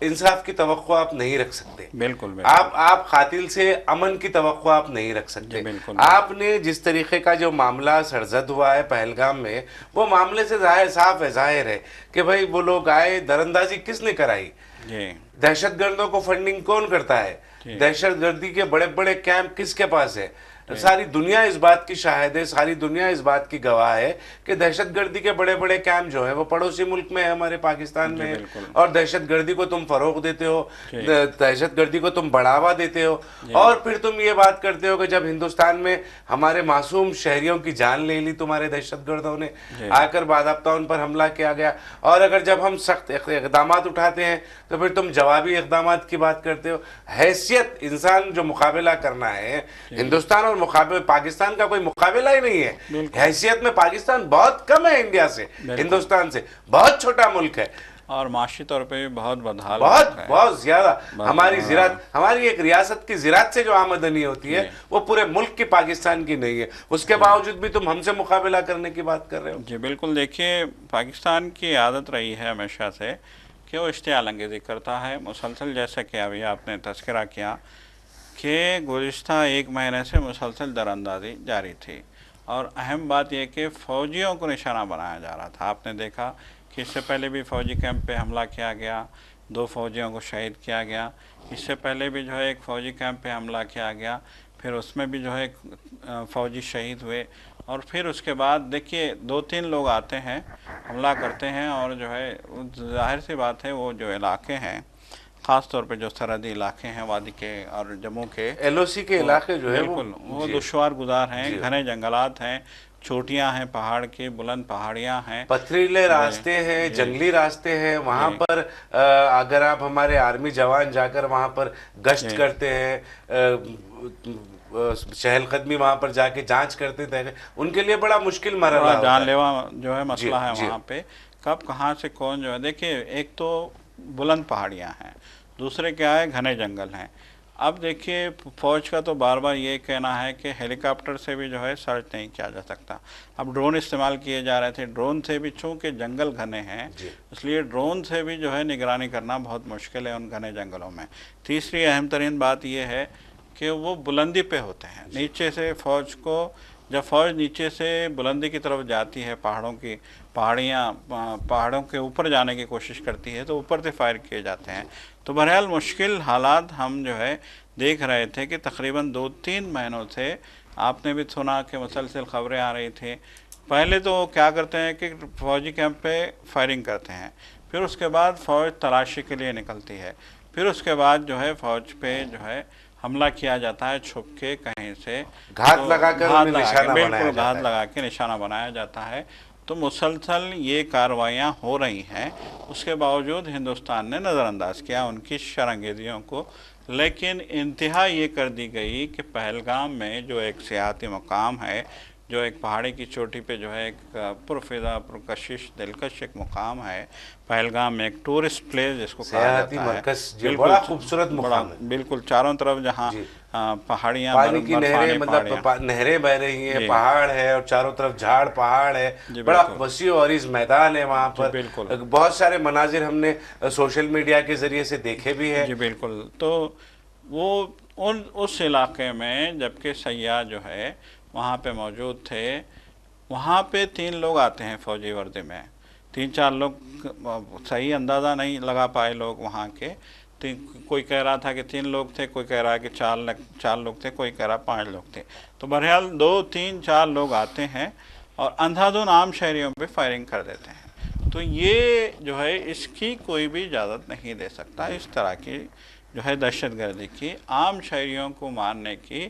انصاف کی توقع آپ نہیں رکھ سکتے. بالکل آپ قاتل سے امن کی توقع آپ نہیں رکھ سکتے. آپ نے جس طریقے کا جو معاملہ سرزد ہوا ہے پہلگام میں، وہ معاملے سے صاف ہے، ظاہر ہے کہ بھائی وہ لوگ آئے، دراندازی کس نے کرائی؟ دہشت گردوں کو فنڈنگ کون کرتا ہے؟ دہشت گردی کے بڑے بڑے کیمپ کس کے پاس ہے؟ ساری دنیا اس بات کی شاہد ہے، ساری دنیا اس بات کی گواہ ہے کہ دہشت گردی کے بڑے بڑے کیمپ جو ہیں وہ پڑوسی ملک میں ہے، ہمارے پاکستان میں. اور دہشت گردی کو تم فروغ دیتے ہو، دہشت گردی کو تم بڑھاوا دیتے ہو، اور پھر تم یہ بات کرتے ہو کہ جب ہندوستان میں ہمارے معصوم شہریوں کی جان لے لی تمہارے دہشت گردوں نے، آ کر باضابطہ ان پر حملہ کیا گیا، اور اگر جب ہم سخت اقدامات اٹھاتے ہیں تو پھر تم جوابی اقدامات کی بات کرتے ہو. حیثیت انسان جو مقابلہ کرنا ہے، ہندوستان اور پاکستان کا کوئی مقابلہ ہی نہیں ہے. حیثیت میں پاکستان بہت کم ہے انڈیا سے، ہندوستان سے، بہت چھوٹا ملک ہے، اور معاشی طور پہ بھی بہت بدحال، بہت زیادہ. ہماری زراعت، ہماری ایک ریاست کی زراعت سے جو آمدنی ہوتی ہے وہ پورے ملک کی پاکستان کی نہیں ہے. اس کے باوجود بھی تم ہم سے مقابلہ کرنے کی بات کر رہے ہو. جی بالکل. دیکھیے پاکستان کی عادت رہی ہے ہمیشہ سے کہ وہ اشتعال انگیزی کرتا ہے مسلسل، جیسا کہ ابھی آپ نے تذکرہ کیا کہ گزشتہ ایک مہینے سے مسلسل دراندازی جاری تھی. اور اہم بات یہ کہ فوجیوں کو نشانہ بنایا جا رہا تھا. آپ نے دیکھا کہ اس سے پہلے بھی فوجی کیمپ پہ حملہ کیا گیا، 2 فوجیوں کو شہید کیا گیا. اس سے پہلے بھی جو ہے ایک فوجی کیمپ پہ حملہ کیا گیا، پھر اس میں بھی جو ہے فوجی شہید ہوئے. اور پھر اس کے بعد دیکھیے 2-3 لوگ آتے ہیں، حملہ کرتے ہیں، اور جو ہے ظاہر سی بات ہے وہ جو علاقے ہیں، خاص طور پہ جو سرحدی علاقے ہیں وادی کے اور جموں کے، ایل او سی کے علاقے جو ہے وہ دشوار گزار ہیں. گھنے جنگلات ہیں، چوٹیاں ہیں پہاڑ کی، بلند پہاڑیاں ہیں، پتھریلے راستے ہیں، جنگلی راستے ہیں. وہاں پر اگر آپ ہمارے آرمی جوان جا کر وہاں پر گشت کرتے ہیں، چہل قدمی وہاں پر جا کے جانچ کرتے تھے، ان کے لیے بڑا مشکل مرحلہ ہوتا ہے، جان لیوا جو ہے مسئلہ ہے وہاں پہ. کب کہاں سے کون جو ہے، دیکھیے ایک تو بلند پہاڑیاں ہیں، دوسرے کیا ہے گھنے جنگل ہیں. اب دیکھیے فوج کا تو بار بار یہ کہنا ہے کہ ہیلی کاپٹر سے بھی جو ہے سرچ نہیں کیا جا سکتا. اب ڈرون استعمال کیے جا رہے تھے، ڈرون سے بھی چونکہ جنگل گھنے ہیں اس لیے ڈرون سے بھی جو ہے نگرانی کرنا بہت مشکل ہے ان گھنے جنگلوں میں. تیسری اہم ترین بات یہ ہے کہ وہ بلندی پہ ہوتے ہیں. نیچے سے فوج کو، جب فوج نیچے سے بلندی کی طرف جاتی ہے، پہاڑوں کے اوپر جانے کی کوشش کرتی ہے تو اوپر سے فائر کیے جاتے ہیں. تو بہرحال مشکل حالات ہم جو ہے دیکھ رہے تھے کہ تقریباً 2-3 مہینوں سے آپ نے بھی سنا کہ مسلسل خبریں آ رہی تھیں. پہلے تو کیا کرتے ہیں کہ فوجی کیمپ پہ فائرنگ کرتے ہیں، پھر اس کے بعد فوج تلاشی کے لیے نکلتی ہے، پھر اس کے بعد جو ہے فوج پہ جو ہے حملہ کیا جاتا ہے چھپ کے کہیں سے، گھات لگا کے نشانہ بنایا جاتا ہے. تو مسلسل یہ کارروائیاں ہو رہی ہیں. اس کے باوجود ہندوستان نے نظر انداز کیا ان کی شرانگیزیوں کو، لیکن انتہا یہ کر دی گئی کہ پہلگام میں جو ایک سیاحتی مقام ہے، جو ایک پہاڑی کی چوٹی پہ جو ہے ایک پرفضا پرکشش دلکش ایک مقام ہے، پہلگام میں ایک ٹورسٹ پلیس جس کو کہا سیاحتی جاتا ہے، مرکز، بڑا خوبصورت مقام ہے. بالکل چاروں طرف جہاں پہاڑیاں، پانی کی نہریں، مطلب نہریں بہ رہی ہیں، پہاڑ ہے اور چاروں طرف جھاڑ پہاڑ ہے، بڑا وسیع و عریض میدان ہے وہاں پر. بہت سارے مناظر ہم نے سوشل میڈیا کے ذریعے سے دیکھے بھی ہیں. جی بالکل. تو وہ اس علاقے میں جبکہ سیاح جو ہے وہاں پہ موجود تھے، وہاں پہ 3 لوگ آتے ہیں فوجی وردی میں، 3-4 لوگ، صحیح اندازہ نہیں لگا پائے لوگ وہاں کے. کوئی کہہ رہا تھا کہ 3 لوگ تھے، کوئی کہہ رہا کہ 4 لوگ تھے، کوئی کہہ رہا 5 لوگ تھے. تو بہرحال 2-3-4 لوگ آتے ہیں اور اندھا دھند عام شہریوں پہ فائرنگ کر دیتے ہیں. تو یہ جو ہے اس کی کوئی بھی اجازت نہیں دے سکتا. اس طرح کی جو ہے دہشت گردی کی، عام شہریوں کو مارنے کی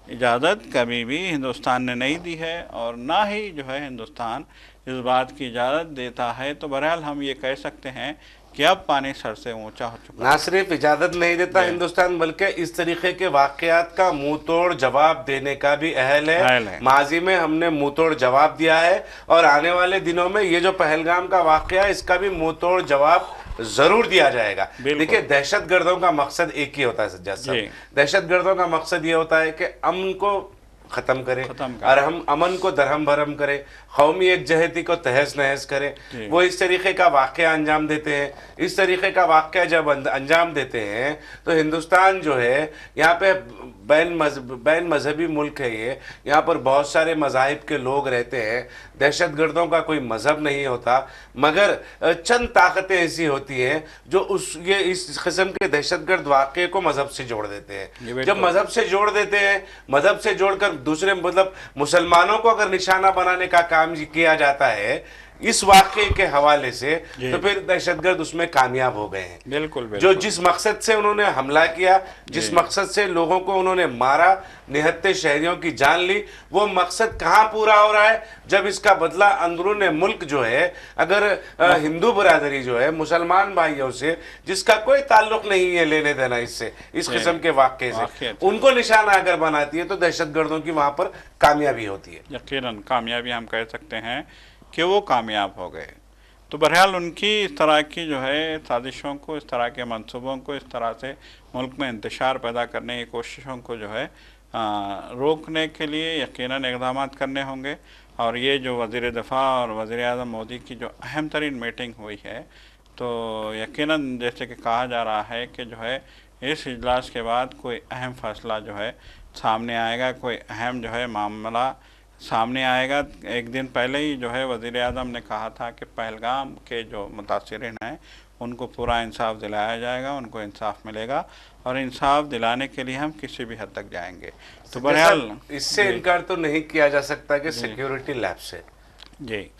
اجازت کبھی بھی ہندوستان نے نہیں دی ہے، اور نہ ہی جو ہے ہندوستان اس بات کی اجازت دیتا ہے. تو بہرحال ہم یہ کہہ سکتے ہیں کہ اب پانی سر سے اونچا ہو چکا ہے. نہ صرف اجازت نہیں دیتا ہندوستان، بلکہ اس طریقے کے واقعات کا منہ توڑ جواب دینے کا بھی اہل ہے. ماضی میں ہم نے منہ توڑ جواب دیا ہے، اور آنے والے دنوں میں یہ جو پہلگام کا واقعہ ہے اس کا بھی منہ توڑ جواب ضرور دیا جائے گا. دیکھیں دہشت گردوں کا مقصد ایک ہی ہوتا ہے سجاد صاحب، دہشت گردوں کا مقصد یہ ہوتا ہے کہ امن کو ختم کرے اور ہم امن کو درہم بھرم کرے، قومی یکجہتی کو تہس نہس کرے. وہ اس طریقے کا واقعہ انجام دیتے ہیں. اس طریقے کا واقعہ جب انجام دیتے ہیں تو ہندوستان جو ہے یہاں پہ بین مذہبی ملک ہے، یہ یہاں پر بہت سارے مذاہب کے لوگ رہتے ہیں. دہشت گردوں کا کوئی مذہب نہیں ہوتا، مگر چند طاقتیں ایسی ہوتی ہیں جو اس قسم کے دہشت گرد واقعے کو مذہب سے جوڑ دیتے ہیں. جب مذہب سے جوڑ دیتے ہیں، مذہب سے جوڑ کر دوسرے مطلب مسلمانوں کو اگر نشانہ بنانے کا کام کیا جاتا ہے اس واقعے کے حوالے سے، تو پھر دہشت گرد اس میں کامیاب ہو گئے ہیں. بالکل جو جس مقصد سے انہوں نے حملہ کیا، جس مقصد سے لوگوں کو انہوں نے مارا، نہتے شہریوں کی جان لی، وہ مقصد کہاں پورا ہو رہا ہے؟ جب اس کا بدلہ اندرون ملک جو ہے، اگر ہندو برادری جو ہے مسلمان بھائیوں سے جس کا کوئی تعلق نہیں ہے لینے دینا اس سے، اس قسم کے واقعے سے، ان کو نشانہ اگر بناتی ہے تو دہشت گردوں کی وہاں پر کامیابی ہوتی ہے. یقیناً کامیابی ہم کہہ سکتے ہیں کہ وہ کامیاب ہو گئے. تو بہرحال ان کی اس طرح کی جو ہے سازشوں کو، اس طرح کے منصوبوں کو، اس طرح سے ملک میں انتشار پیدا کرنے کی کوششوں کو جو ہے روکنے کے لیے یقیناً اقدامات کرنے ہوں گے. اور یہ جو وزیر دفاع اور وزیر اعظم مودی کی جو اہم ترین میٹنگ ہوئی ہے، تو یقیناً جیسے کہ کہا جا رہا ہے کہ جو ہے اس اجلاس کے بعد کوئی اہم فیصلہ جو ہے سامنے آئے گا، کوئی اہم جو ہے معاملہ سامنے آئے گا. ایک دن پہلے ہی جو ہے وزیر اعظم نے کہا تھا کہ پہلگام کے جو متاثرین ہیں ان کو پورا انصاف دلایا جائے گا، ان کو انصاف ملے گا، اور انصاف دلانے کے لیے ہم کسی بھی حد تک جائیں گے. تو بہرحال اس سے انکار تو نہیں کیا جا سکتا کہ سیکیورٹی لیب سے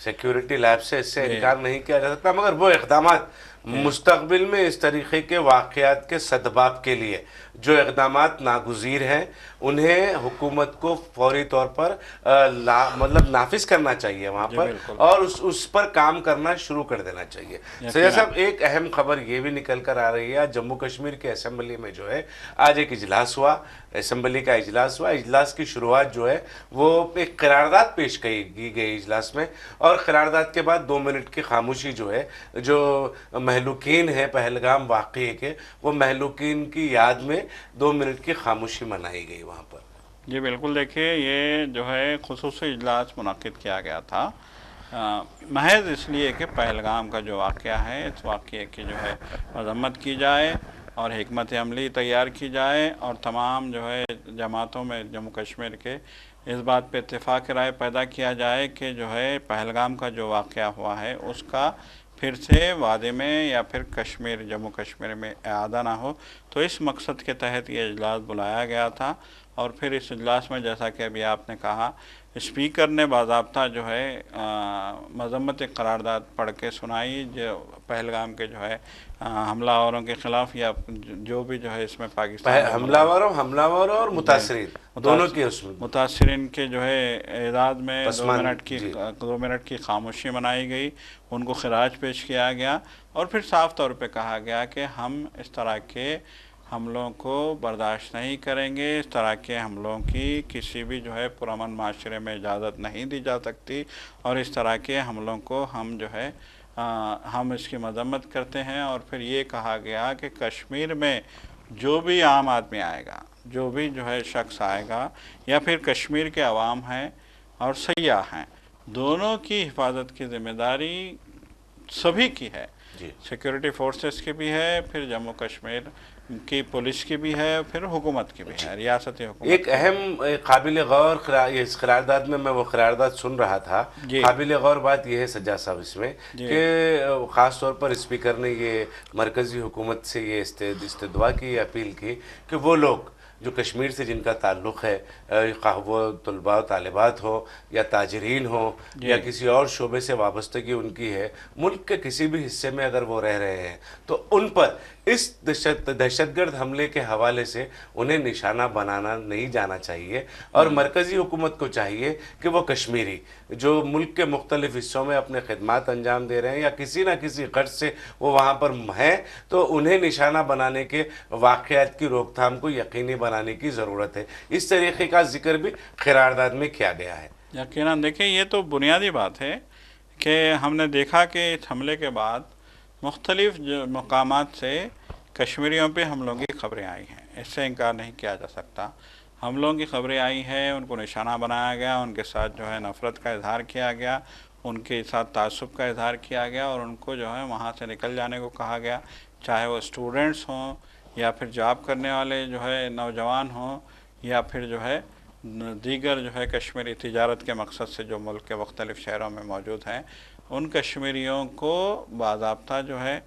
سیکیورٹی لیب سے اس سے انکار نہیں کیا جا سکتا، مگر وہ اقدامات مستقبل میں اس طریقے کے واقعات کے سدباب کے لیے جو اقدامات ناگزیر ہیں انہیں حکومت کو فوری طور پر مطلب نافذ کرنا چاہیے وہاں پر، اور اس پر کام کرنا شروع کر دینا چاہیے. سیاح صاحب، ایک اہم خبر یہ بھی نکل کر آ رہی ہے، جموں کشمیر کے اسمبلی میں جو ہے آج ایک اجلاس ہوا، اسمبلی کا اجلاس ہوا. اجلاس کی شروعات جو ہے وہ ایک قرارداد پیش کی گئی اجلاس میں، اور قرارداد کے بعد 2 منٹ کی خاموشی جو ہے، جو مہلوکین ہیں پہلگام واقعے کے، وہ مہلوکین کی یاد میں 2 منٹ کی خاموشی منائی گئی وہاں پر. جی بالکل. دیکھیے یہ جو ہے خصوصی اجلاس منعقد کیا گیا تھا محض اس لیے کہ پہلگام کا جو واقعہ ہے اس واقعے کی جو ہے مذمت کی جائے اور حکمت عملی تیار کی جائے، اور تمام جو ہے جماعتوں میں جموں کشمیر کے اس بات پہ اتفاق رائے پیدا کیا جائے کہ جو ہے پہلگام کا جو واقعہ ہوا ہے اس کا پھر سے وادی میں یا پھر کشمیر، جموں کشمیر میں اعادہ نہ ہو. تو اس مقصد کے تحت یہ اجلاس بلایا گیا تھا. اور پھر اس اجلاس میں جیسا کہ ابھی آپ نے کہا، اسپیکر نے باضابطہ جو ہے مذمت قرارداد پڑھ کے سنائی، جو پہلگام کے جو ہے حملہ آوروں کے خلاف، یا جو بھی جو ہے اس میں پاکستان حملہ آوروں اور متاثرین دونوں کے اس میں متاثرین کے جو ہے اعداد میں 2 منٹ کی خاموشی منائی گئی، ان کو خراج پیش کیا گیا، اور پھر صاف طور پہ کہا گیا کہ ہم اس طرح کے حملوں کو برداشت نہیں کریں گے، اس طرح کے حملوں کی کسی بھی جو ہے پرامن معاشرے میں اجازت نہیں دی جا سکتی، اور اس طرح کے حملوں کو ہم جو ہے ہم اس کی مذمت کرتے ہیں. اور پھر یہ کہا گیا کہ کشمیر میں جو بھی عام آدمی آئے گا، جو بھی جو ہے شخص آئے گا، یا پھر کشمیر کے عوام ہیں اور سیاح ہیں، دونوں کی حفاظت کی ذمہ داری سبھی کی ہے. سیکیورٹی فورسز کی بھی ہے، پھر جموں کشمیر کی پولیس کی بھی ہے، پھر حکومت کی بھی ہے، ریاستی حکومت. ایک اہم قابل غور اس قرارداد میں وہ قرارداد سن رہا تھا، قابل غور بات یہ ہے سجاد صاحب اس میں کہ خاص طور پر اسپیکر نے یہ مرکزی حکومت سے یہ استدعا کی، اپیل کی کہ وہ لوگ جو کشمیر سے جن کا تعلق ہے، خواہ وہ طلباء و طالبات ہو یا تاجرین ہو یا کسی اور شعبے سے وابستگی ان کی ہے، ملک کے کسی بھی حصے میں اگر وہ رہ رہے ہیں تو ان پر اس دہشت گرد حملے کے حوالے سے انہیں نشانہ بنانا نہیں جانا چاہیے. اور مرکزی حکومت کو چاہیے کہ وہ کشمیری جو ملک کے مختلف حصوں میں اپنے خدمات انجام دے رہے ہیں یا کسی نہ کسی غرض سے وہ وہاں پر ہیں، تو انہیں نشانہ بنانے کے واقعات کی روک تھام کو یقینی بنانے کی ضرورت ہے. اس طریقے کا ذکر بھی قرارداد میں کیا گیا ہے. یقیناً دیکھیں یہ تو بنیادی بات ہے کہ ہم نے دیکھا کہ اس حملے کے بعد مختلف مقامات سے کشمیریوں پہ حملوں کی خبریں آئی ہیں، اس سے انکار نہیں کیا جا سکتا. حملوں کی خبریں آئی ہیں، ان کو نشانہ بنایا گیا، ان کے ساتھ جو ہے نفرت کا اظہار کیا گیا، ان کے ساتھ تعصب کا اظہار کیا گیا، اور ان کو جو ہے وہاں سے نکل جانے کو کہا گیا، چاہے وہ اسٹوڈنٹس ہوں یا پھر جاب کرنے والے جو ہے نوجوان ہوں، یا پھر جو ہے دیگر جو ہے کشمیری تجارت کے مقصد سے جو ملک کے مختلف شہروں میں موجود ہیں، ان کشمیریوں کو باضابطہ جو ہے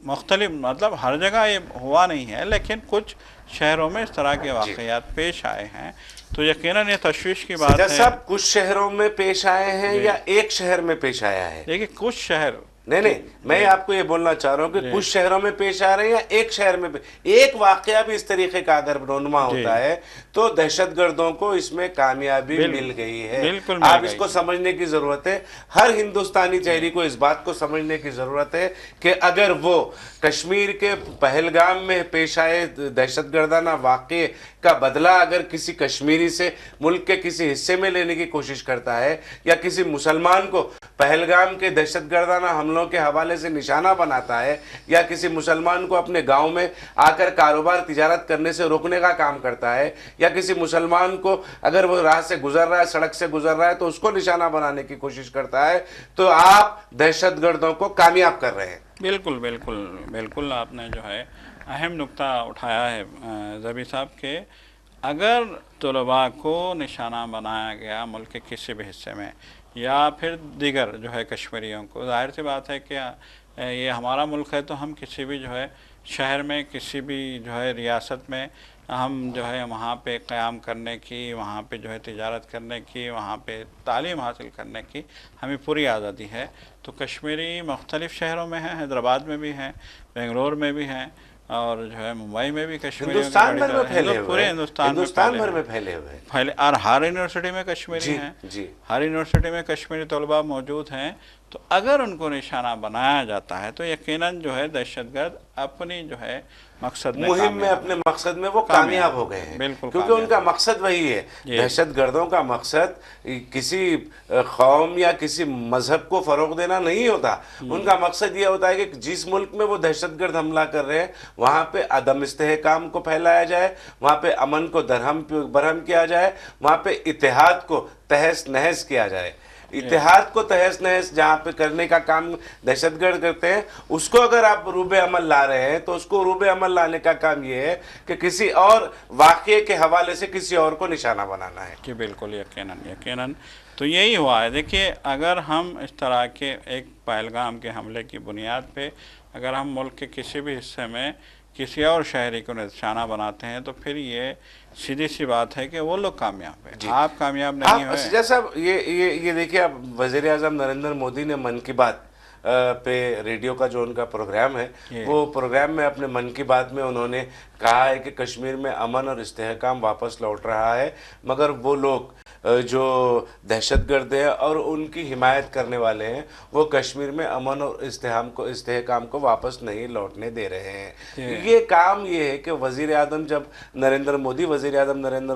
مختلف، مطلب ہر جگہ یہ ہوا نہیں ہے، لیکن کچھ شہروں میں اس طرح کے واقعات پیش آئے ہیں، تو یقیناً یہ تشویش کی بات سجاد ہے۔ صاحب کچھ شہروں میں پیش آئے ہیں یا ایک شہر میں پیش آیا ہے؟ دیکھیے کچھ شہر، نہیں میں آپ کو یہ بولنا چاہ رہا ہوں کہ کچھ شہروں میں پیش آ رہے ہیں یا ایک شہر میں ایک واقعہ بھی اس طریقے کا اگر رونما ہوتا ہے تو دہشت گردوں کو اس میں کامیابی مل گئی ہے۔ آپ اس کو سمجھنے کی ضرورت ہے، ہر ہندوستانی شہری کو اس بات کو سمجھنے کی ضرورت ہے کہ اگر وہ کشمیر کے پہلگام میں پیش آئے دہشت گردانہ واقعے کا بدلہ اگر کسی کشمیری سے ملک کے کسی حصے میں لینے کی کوشش کرتا ہے، یا کسی مسلمان کو پہلگام کے دہشت گردانہ حملوں کے حوالے سے نشانہ بناتا ہے، یا کسی مسلمان کو اپنے گاؤں میں آ کر کاروبار تجارت کرنے سے روکنے کا کام کرتا ہے، یا کسی مسلمان کو اگر وہ راہ سے گزر رہا ہے، سڑک سے گزر رہا ہے تو اس کو نشانہ بنانے کی کوشش کرتا ہے، تو آپ دہشت گردوں کو کامیاب کر رہے ہیں۔ بالکل بالکل بالکل، آپ نے جو ہے اہم نقطہ اٹھایا ہے ظبی صاحب، کہ اگر طلباء کو نشانہ بنایا گیا ملک کے کسی بھی حصے میں، یا پھر دیگر جو ہے کشمیریوں کو، ظاہر سی بات ہے کہ یہ ہمارا ملک ہے، تو ہم کسی بھی جو ہے شہر میں، کسی بھی جو ہے ریاست میں ہم جو ہے وہاں پہ قیام کرنے کی، وہاں پہ جو ہے تجارت کرنے کی، وہاں پہ تعلیم حاصل کرنے کی ہمیں پوری آزادی ہے۔ تو کشمیری مختلف شہروں میں ہیں، حیدرآباد میں بھی ہیں، بنگلور میں بھی ہیں، اور جو ہے ممبئی میں بھی کشمیریوں ہندوستان بھر میں پھیلے ہوئے پورے ہیں، ہندوستان بھر میں پھیلے ہوئے ہیں، اور ہر یونیورسٹی میں کشمیری ہیں، ہر یونیورسٹی میں کشمیری طلباء موجود ہیں۔ تو اگر ان کو نشانہ بنایا جاتا ہے تو یقیناً جو ہے دہشت گرد اپنی جو ہے مقصد میں مہم میں، اپنے مقصد میں وہ کامیاب ہو گئے ہیں، کیونکہ ان کا مقصد وہی ہے۔ دہشت گردوں کا مقصد کسی قوم یا کسی مذہب کو فروغ دینا نہیں ہوتا، ان کا مقصد یہ ہوتا ہے کہ جس ملک میں وہ دہشت گرد حملہ کر رہے ہیں وہاں پہ عدم استحکام کو پھیلایا جائے، وہاں پہ امن کو درہم برہم کیا جائے، وہاں پہ اتحاد کو تہس نہس کیا جائے۔ اتحاد کو تہس نہس جہاں پہ کرنے کا کام دہشت گرد کرتے ہیں، اس کو اگر آپ روب عمل لا رہے ہیں تو اس کو روب عمل لانے کا کام یہ ہے کہ کسی اور واقعے کے حوالے سے کسی اور کو نشانہ بنانا ہے۔ کہ بالکل یقیناً تو یہی ہوا ہے۔ دیکھیے اگر ہم اس طرح کے ایک پہلگام کے حملے کی بنیاد پہ اگر ہم ملک کے کسی بھی حصے میں کسی اور شہری کو نشانہ بناتے ہیں تو پھر یہ سیدھی سی بات ہے کہ وہ لوگ کامیاب ہیں، آپ کامیاب نہیں ہوئے۔ سجاد صاحب یہ دیکھیے، اب وزیر اعظم نریندر مودی نے من کی بات پہ ریڈیو کا جو ان کا پروگرام ہے، وہ پروگرام میں اپنے من کی بات میں انہوں نے کہا ہے کہ کشمیر میں امن اور استحکام واپس لوٹ رہا ہے، مگر وہ لوگ جو دہشت گرد ہیں اور ان کی حمایت کرنے والے ہیں وہ کشمیر میں امن اور استحکام کو واپس نہیں لوٹنے دے رہے ہیں۔ یہ کام یہ ہے کہ وزیر اعظم نریندر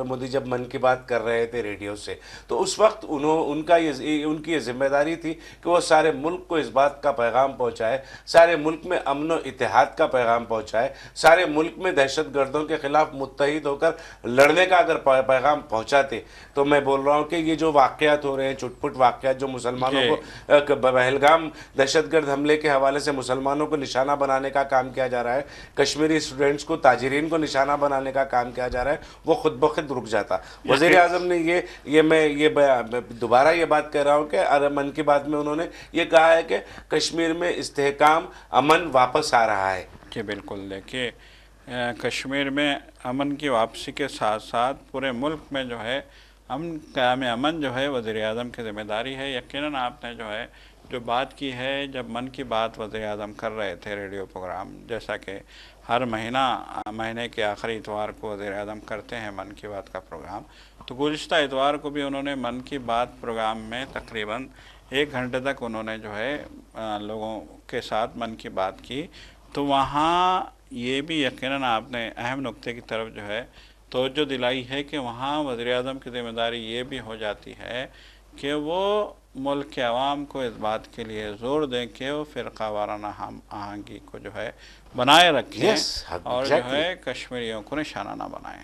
مودی جب من کی بات کر رہے تھے ریڈیو سے، تو اس وقت ان کی یہ ذمہ داری تھی کہ وہ سارے ملک کو اس بات کا پیغام پہنچائے، سارے ملک میں امن و اتحاد کا پیغام پہنچائے، سارے ملک میں دہشت گردوں کے خلاف متحد ہو کر لڑنے کا اگر پیغام پہنچاتے۔ تو میں بول رہا ہوں کہ یہ جو واقعات ہو رہے ہیں، چھٹ پٹ واقعات جو مسلمانوں کو پہلگام دہشت گرد حملے کے حوالے سے مسلمانوں کو نشانہ بنانے کا کام کیا جا رہا ہے، کشمیری اسٹوڈنٹس کو، تاجرین کو نشانہ بنانے کا کام کیا جا رہا ہے، وہ خود بخود رک جاتا۔ وزیر اعظم نے میں دوبارہ یہ بات کہہ رہا ہوں کہ من کی بات میں انہوں نے یہ کہا ہے کہ کشمیر میں استحکام، امن واپس آ رہا ہے۔ کہ بالکل دیکھیے کشمیر میں امن کی واپسی کے ساتھ ساتھ پورے ملک میں جو ہے قیام امن جو ہے وزیر اعظم کی ذمہ داری ہے۔ یقیناً آپ نے جو ہے جو بات کی ہے، جب من کی بات وزیر اعظم کر رہے تھے ریڈیو پروگرام، جیسا کہ ہر مہینے کے آخری اتوار کو وزیر اعظم کرتے ہیں من کی بات کا پروگرام، تو گزشتہ اتوار کو بھی انہوں نے من کی بات پروگرام میں تقریباً 1 گھنٹے تک انہوں نے جو ہے لوگوں کے ساتھ من کی بات کی۔ تو وہاں یہ بھی یقیناً آپ نے اہم نقطے کی طرف جو ہے توجہ دلائی ہے کہ وہاں وزیر اعظم کی ذمہ داری یہ بھی ہو جاتی ہے کہ وہ ملک کے عوام کو اس بات کے لیے زور دیں کہ وہ فرقہ وارانہ ہم آہنگی کو جو ہے بنائے رکھیں اور جو ہے کشمیریوں کو نشانہ نہ بنائیں.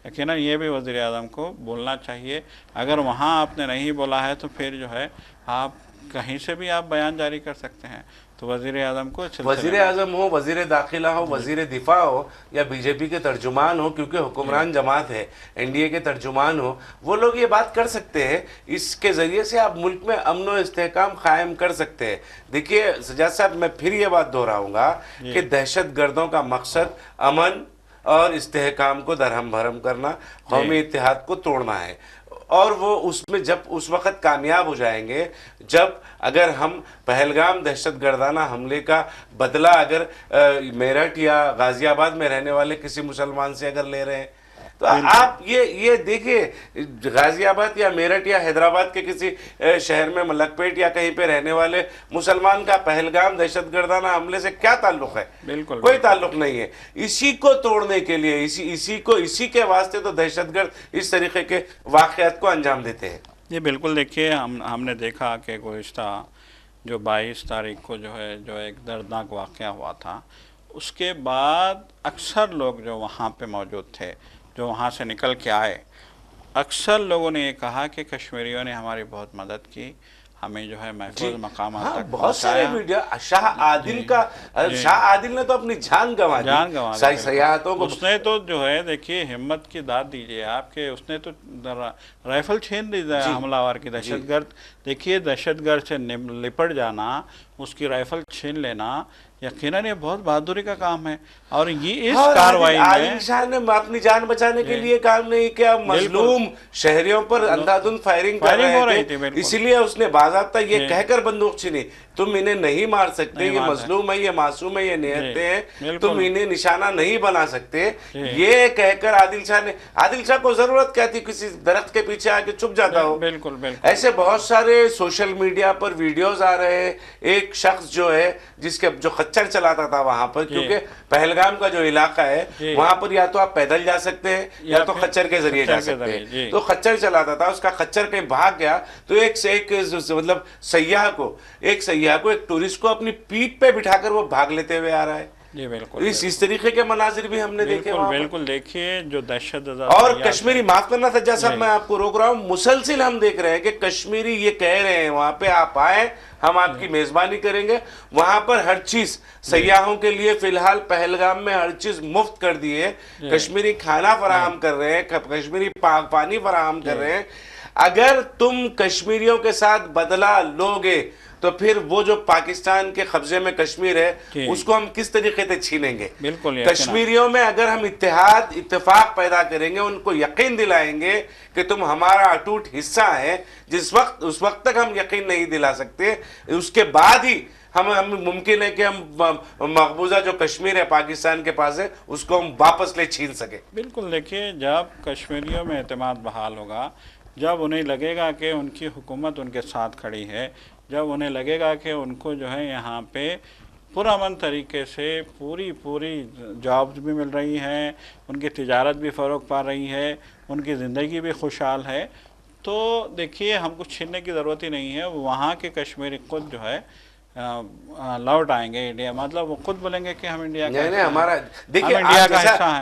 یقیناً یہ بھی وزیر اعظم کو بولنا چاہیے. اگر وہاں آپ نے نہیں بولا ہے تو پھر جو ہے آپ کہیں سے بھی آپ بیان جاری کر سکتے ہیں. تو وزیر اعظم کو وزیر اعظم ہو، وزیر داخلہ ہو، وزیر دفاع ہو یا بی جے پی کے ترجمان ہو، کیونکہ حکمران جماعت ہے، این ڈی اے کے ترجمان ہو، وہ لوگ یہ بات کر سکتے ہیں. اس کے ذریعے سے آپ ملک میں امن و استحکام قائم کر سکتے ہیں. دیکھیے سجاد صاحب، میں پھر یہ بات دہراؤں گا کہ دہشت گردوں کا مقصد امن اور استحکام کو درہم بھرم کرنا، قومی اتحاد کو توڑنا ہے. اور وہ اس میں جب اس وقت کامیاب ہو جائیں گے جب اگر ہم پہلگام دہشت گردانہ حملے کا بدلہ اگر میرٹھ یا غازی آباد میں رہنے والے کسی مسلمان سے اگر لے رہے ہیں تو آپ یہ دیکھیں، غازی آباد یا میرٹھ یا حیدرآباد کے کسی شہر میں ملک پیٹ یا کہیں پہ رہنے والے مسلمان کا پہلگام دہشت گردانہ حملے سے کیا تعلق ہے؟ بالکل کوئی تعلق نہیں ہے. اسی کو توڑنے کے لیے اسی کے واسطے تو دہشت گرد اس طریقے کے واقعات کو انجام دیتے ہیں. یہ بالکل دیکھیے ہم نے دیکھا کہ گزشتہ جو 22 تاریخ کو جو ہے جو ایک دردناک واقعہ ہوا تھا، اس کے بعد اکثر لوگ جو وہاں پہ موجود تھے، جو وہاں سے نکل کے آئے، اکثر لوگوں نے یہ کہا کہ کشمیریوں نے ہماری بہت مدد کی، ہمیں جو ہے محفوظ مقامات تک بہت سارے میڈیا. شاہ عادل نے تو اپنی جان گنوا دی سیاحتوں کو. اس نے تو جو ہے دیکھیے ہمت کی داد دیجیے آپ کے، اس نے تو رائفل چھین دی حملہ آور کی. دہشت گرد دیکھیے، دہشت گرد سے لپٹ جانا، اس کی رائفل چھین لینا، یقیناً یہ بہت بہادری کا کام ہے. اور یہ اس کاروائی میں عادل شاہ نے اپنی جان بچانے کے لیے کام نہیں کیا، مظلوم شہریوں پر اندھادھند فائرنگ کر رہے تھے، اس لیے اس نے باضابطہ یہ کہہ کر بندوق چھینی، تم انہیں نہیں مار سکتے، یہ مظلوم ہے، یہ معصوم ہے، یہ نہتے ہیں، تم انہیں نشانہ نہیں بنا سکتے. یہ کہہ کر عادل شاہ کو ضرورت کیا تھی کسی درخت کے پیچھے آ کے چھپ جاتا ہو. ایسے بہت سارے سوشل میڈیا پر ویڈیوز آ رہے ہیں. ایک شخص جو ہے جو خچر چلاتا تھا وہاں پر، کیونکہ پہلگام کا جو علاقہ ہے وہاں پر یا تو آپ پیدل جا سکتے ہیں یا تو خچر کے ذریعے جا سکتے ہیں. تو خچر چلاتا تھا، اس کا خچر کہیں بھاگ گیا تو ایک مطلب سیاح کو ایک ٹورسٹ کو اپنی پیٹھ پہ بٹھا کر وہ بھاگ لیتے ہوئے آ رہا ہے. جی بالکل، اس طریقے کے مناظر بھی ہم نے دیکھے. بالکل دیکھیے جو دہشت اور کشمیری، معاف کرنا سجاد صاحب میں آپ کو روک رہا ہوں، مسلسل ہم دیکھ رہے ہیں کہ کشمیری یہ کہہ رہے ہیں وہاں پہ آپ آئیں، ہم آپ کی میزبانی کریں گے. وہاں پر ہر چیز سیاحوں کے لیے فی الحال پہلگام میں ہر چیز مفت کر دی ہے. کشمیری کھانا فراہم کر رہے ہیں، کشمیری پانی فراہم کر رہے ہیں. اگر تم کشمیریوں کے ساتھ بدلہ لوگے تو پھر وہ جو پاکستان کے قبضے میں کشمیر ہے اس کو ہم کس طریقے سے چھینیں گے؟ کشمیریوں میں اگر ہم اتفاق پیدا کریں گے، ان کو یقین دلائیں گے کہ تم ہمارا اٹوٹ حصہ ہے، اس وقت تک ہم یقین نہیں دلا سکتے. اس کے بعد ہی ہم ممکن ہے کہ ہم مقبوضہ جو کشمیر ہے پاکستان کے پاس ہے اس کو ہم واپس لے چھین سکیں. بالکل دیکھیے، جب کشمیریوں میں اعتماد بحال ہوگا، جب انہیں لگے گا کہ ان کی حکومت ان کے ساتھ کھڑی ہے، جب انہیں لگے گا کہ ان کو جو ہے یہاں پہ پرامن طریقے سے پوری جابز بھی مل رہی ہیں، ان کی تجارت بھی فروغ پا رہی ہے، ان کی زندگی بھی خوشحال ہے، تو دیکھیے ہم کو چھیننے کی ضرورت ہی نہیں ہے. وہاں کے کشمیری خود جو ہے لوٹ آئیں گے انڈیا. مطلب وہ خود بولیں گے کہ ہم انڈیا کا نہیں ہمارا دیکھیے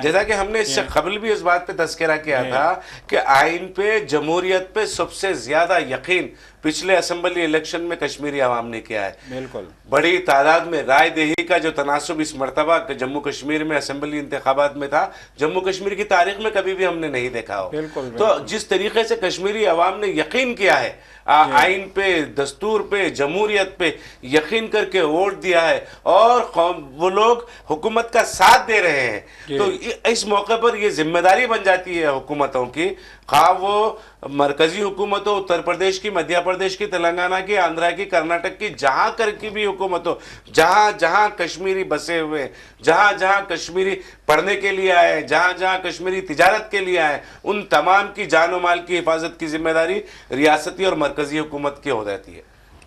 جیسا کہ ہم نے اس سے قبل بھی اس بات پہ تذکرہ کیا تھا کہ آئین پہ، جمہوریت پہ سب سے زیادہ یقین پچھلے اسمبلی الیکشن میں کشمیری عوام نے کیا ہے. بالکل بڑی تعداد میں رائے دہی کا جو تناسب اس مرتبہ جموں کشمیر میں اسمبلی انتخابات میں تھا، جموں کشمیر کی تاریخ میں کبھی بھی ہم نے نہیں دیکھا ہو. تو جس طریقے سے کشمیری عوام نے یقین کیا ہے، آئین پہ، دستور پہ، جمہوریت پہ یقین کر کے ووٹ دیا ہے اور وہ لوگ حکومت کا ساتھ دے رہے ہیں، تو اس موقع پر یہ ذمہ داری بن جاتی ہے حکومتوں کی، خواہ وہ مرکزی حکومت ہو، اتر پردیش کی، مدھیہ پردیش کی، تلنگانہ کی، آندھرا کی، کرناٹک کی، جہاں کر کی بھی حکومت ہو، جہاں کشمیری بسے ہوئے، جہاں کشمیری پڑھنے کے لیے آئے، جہاں کشمیری تجارت کے لیے آئے، ان تمام کی جان و مال کی حفاظت کی ذمہ داری ریاستی اور مرکزی حکومت کی ہو جاتی ہے.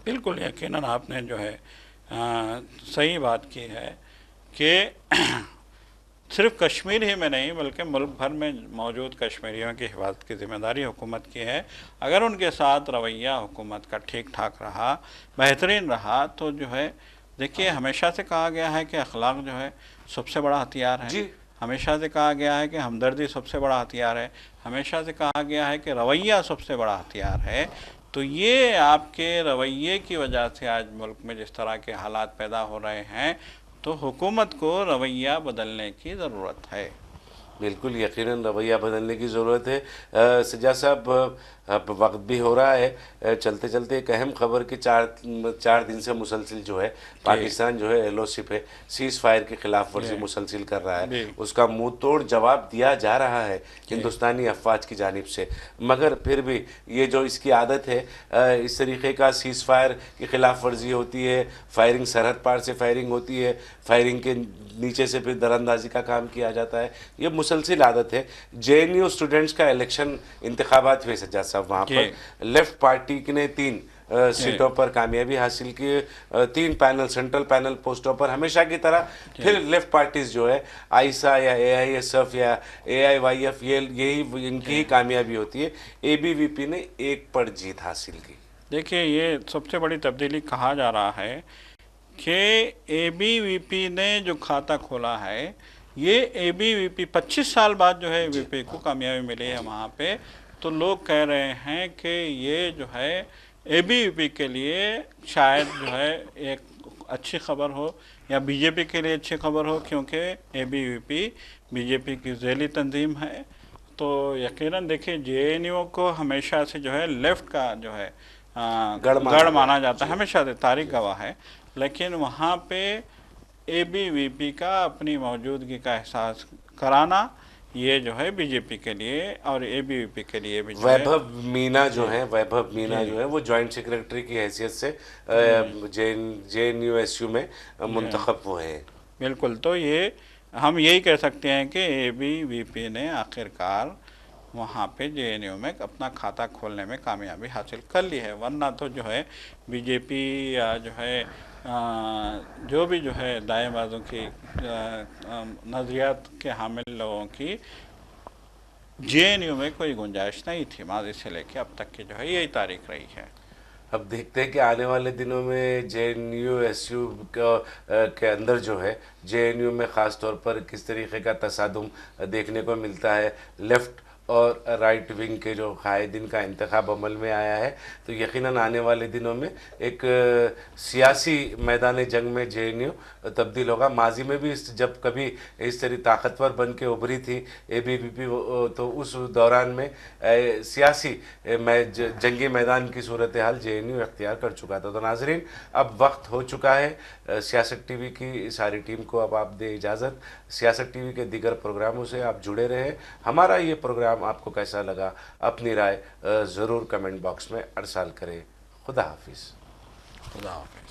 بالکل یقیناً آپ نے جو ہے صحیح بات کی ہے کہ صرف کشمیر ہی میں نہیں بلکہ ملک بھر میں موجود کشمیریوں کی حفاظت کی ذمہ داری حکومت کی ہے. اگر ان کے ساتھ رویہ حکومت کا ٹھیک ٹھاک رہا، بہترین رہا، تو جو ہے دیکھیے ہمیشہ سے کہا گیا ہے کہ اخلاق جو ہے سب سے بڑا ہتھیار ہے. جی ہمیشہ سے کہا گیا ہے کہ ہمدردی سب سے بڑا ہتھیار ہے. ہمیشہ سے کہا گیا ہے کہ رویہ سب سے بڑا ہتھیار ہے. تو یہ آپ کے رویے کی وجہ سے آج ملک میں جس طرح کے حالات پیدا ہو رہے ہیں، تو حکومت کو رویہ بدلنے کی ضرورت ہے. بالکل یقیناً رویہ بدلنے کی ضرورت ہے. سجاد صاحب اب وقت بھی ہو رہا ہے، چلتے چلتے ایک اہم خبر کہ چار دن سے مسلسل جو ہے پاکستان جو ہے ایل او سی پہ سیز فائر کی خلاف ورزی مسلسل کر رہا ہے. اس کا منہ توڑ جواب دیا جا رہا ہے ہندوستانی افواج کی جانب سے، مگر پھر بھی یہ جو اس کی عادت ہے، اس طریقے کا سیز فائر کی خلاف ورزی ہوتی ہے، فائرنگ سرحد پار سے فائرنگ ہوتی ہے، فائرنگ کے نیچے سے پھر دراندازی کا کام کیا جاتا ہے، یہ مسلسل عادت ہے. جے این یو اسٹوڈنٹس کا الیکشن انتخابات ہوئے سجاد صاحب، وہاں پر لیفٹ پارٹی نے 3 سیٹوں پر کامیابی حاصل کی. 3 پینل سینٹرل پینل پوسٹوں پر ہمیشہ کی طرح پھر لیفٹ پارٹیز جو ہے آئسا یا اے آئی ایس ایف یا اے آئی وائی ایف، یہی ان کی ہی کامیابی ہوتی ہے. اے بی وی پی نے 1 پر جیت حاصل کی. دیکھیے یہ سب سے بڑی تبدیلی کہا جا رہا ہے کہ اے بی وی پی نے جو کھاتہ کھولا ہے، یہ اے بی وی پی 25 سال بعد جو ہے اے بی وی پی کو کامیابی ملی ہے وہاں پہ. تو لوگ کہہ رہے ہیں کہ یہ جو ہے اے بی وی پی کے لیے شاید جو ہے ایک اچھی خبر ہو، یا بی جے پی کے لیے اچھی خبر ہو، کیونکہ اے be we P B J پی کی ذیلی تنظیم ہے. تو یقیناً دیکھیں جے این یو کو ہمیشہ سے جو ہے لیفٹ کا جو ہے گڑھ مانا جاتا ہے، ہمیشہ سے تاریخ گواہ ہے. لیکن وہاں پہ اے بی وی پی کا اپنی موجودگی کا احساس کرانا، یہ جو ہے بی جے پی کے لیے اور اے بی وی پی کے لیے بھی جو ہے. ویبھو مینا جو ہے وہ جوائنٹ سیکریٹری کی حیثیت سے J N U S you میں منتخب ہوئے ہیں. بالکل. تو یہ ہم یہی کہہ سکتے ہیں کہ اے بی وی پی نے آخرکار وہاں پہ جے این یو میں اپنا کھاتہ کھولنے میں کامیابی حاصل کر لی ہے. ورنہ تو جو ہے بی جے پی یا جو ہے جو بھی جو ہے دائیں بازوں کی نظریات کے حامل لوگوں کی جے این یو میں کوئی گنجائش نہیں تھی. ماضی سے لے کے اب تک کی جو ہے یہی تاریخ رہی ہے. اب دیکھتے ہیں کہ آنے والے دنوں میں J N U S you کے اندر جو ہے جے این یو میں خاص طور پر کس طریقے کا تصادم دیکھنے کو ملتا ہے. لیفٹ اور رائٹ ونگ کے جو قائدین کا انتخاب عمل میں آیا ہے، تو یقیناً آنے والے دنوں میں ایک سیاسی میدان جنگ میں جے این یو تبدیل ہوگا. ماضی میں بھی جب کبھی اس طرح طاقتور بن کے ابھری تھی اے بی وی پی، تو اس دوران میں سیاسی جنگی میدان کی صورتحال جے این یو اختیار کر چکا تھا. تو ناظرین، اب وقت ہو چکا ہے سیاست ٹی وی کی ساری ٹیم کو اب آپ دے اجازت. سیاست ٹی وی کے دیگر پروگراموں سے آپ جڑے رہیں. ہمارا یہ پروگرام آپ کو کیسا لگا، اپنی رائے ضرور کمنٹ باکس میں ارسال کریں. خدا حافظ. خدا حافظ.